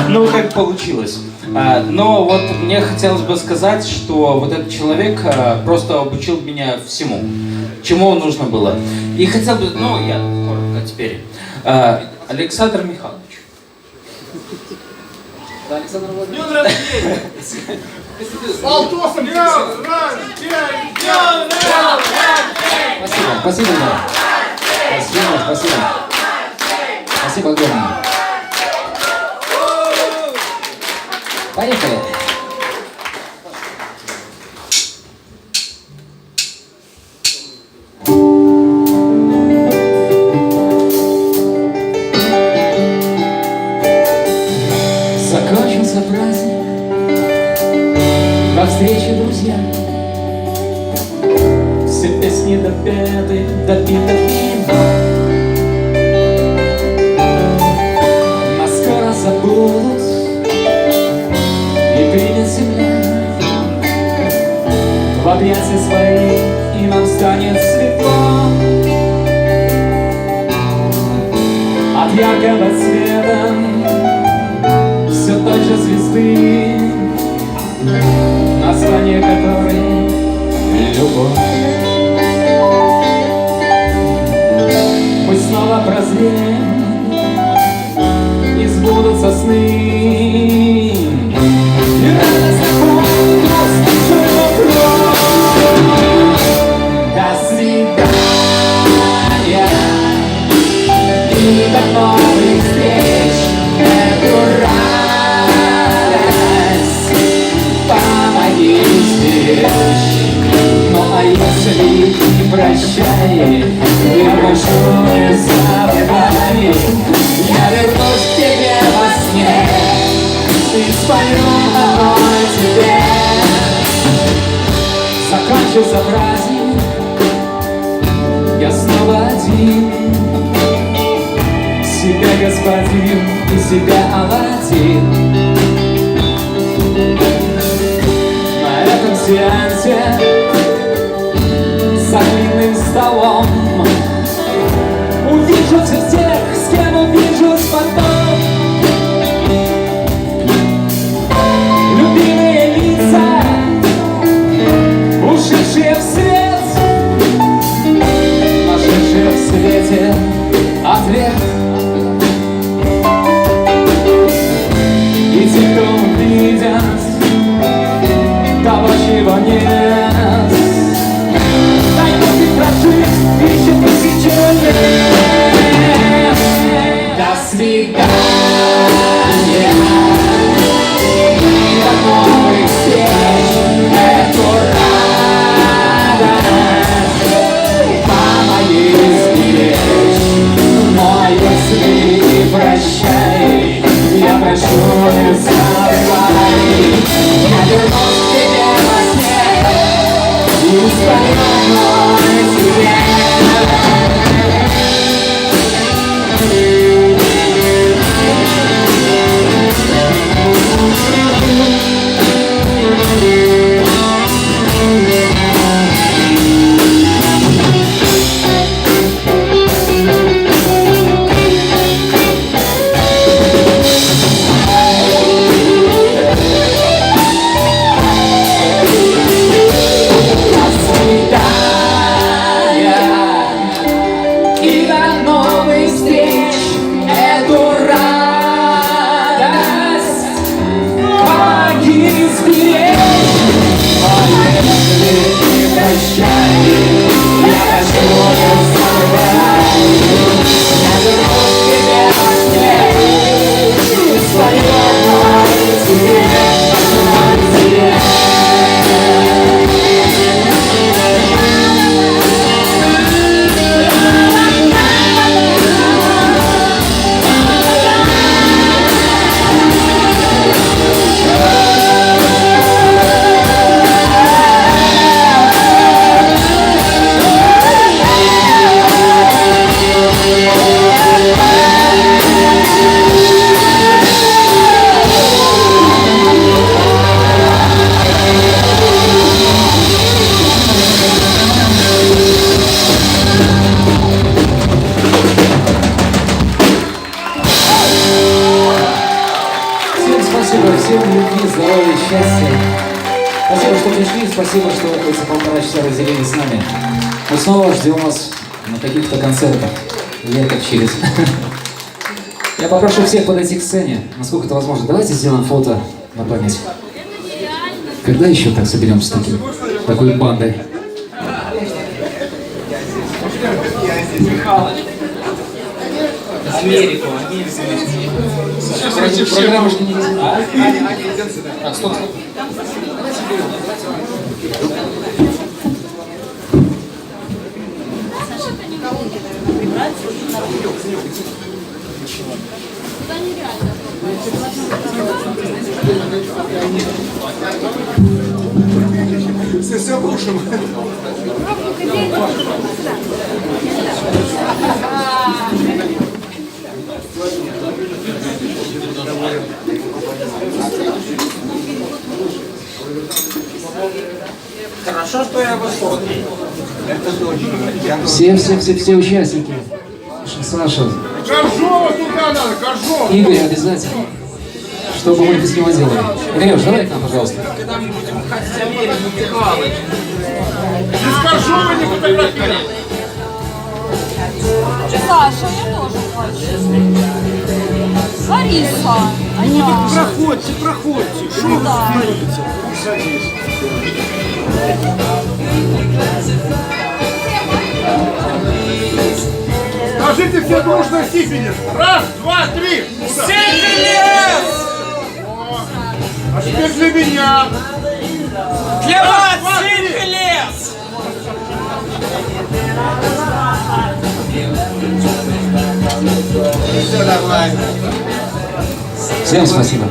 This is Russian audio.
Ну, как получилось. Но вот мне хотелось бы сказать, что вот этот человек просто обучил меня всему, чему нужно было. И хотел бы, ну, я коротко теперь. Александр Михайлович. Александр Владимирович. Днем рождения! Алтосом! Днем рождения! Спасибо, спасибо. Спасибо огромное. Поехали. Закончился праздник, до встречи, друзья. Все песни допеты, допито вино. Нас скоро забудут и примет земля в объятия свои, и нам станет светло от яркого цвета все той же звезды, название которой любовь. Мы снова прозреем, и сбудутся сны, и радостно просто живо. До свидания и до новых встреч. Эту радость помоги сберечь. Ну а если не прощай, я прошу не забывай. Я вернусь к тебе во сне и спою одной тебе. Закончился праздник, я снова один. Себя господин и себя Аладдин. На этом сеансе за длинным столом увижу всех тех, с кем увижусь потом. Любимые лица, ушедшие в свет, нашедшие в свете ответ. И те, кто увидят того, чего нет, поймут и прожить еще тысячу лет. До свидания и до новых встреч. Эту радость помоги сберечь. Но если не прощай, я прошу не забывай. Я вернусь к тебе во сне и спою одной тебе. спасибо. Всем любви, здоровья, счастья. Спасибо, что пришли. Спасибо, что эти 1,5 часа разделили с нами. Мы снова ждем вас на каких-то концертах. Лет как через. Я попрошу всех подойти к сцене, насколько это возможно. Давайте сделаем фото на память. Когда еще так соберемся такой бандой? Америку. Программа что не Стоп. Все обрушим. Хорошо, что я высокий. Все участники. Саша, Коржова туда надо, Коржова. Игорь обязательно. Чтобы мы без него делали. Игорёш, давай к нам, пожалуйста. Когда мы будем ходить Америку, Михалыч. Без Коржова не фотографировать. Саша, я тоже хочу. Лариса, Аня. Проходите. Ну да. Скажите все дружно сифилис. Раз, два, три. Сифилис! А теперь для меня. Для вас сифилис! Все нормально. Всем спасибо.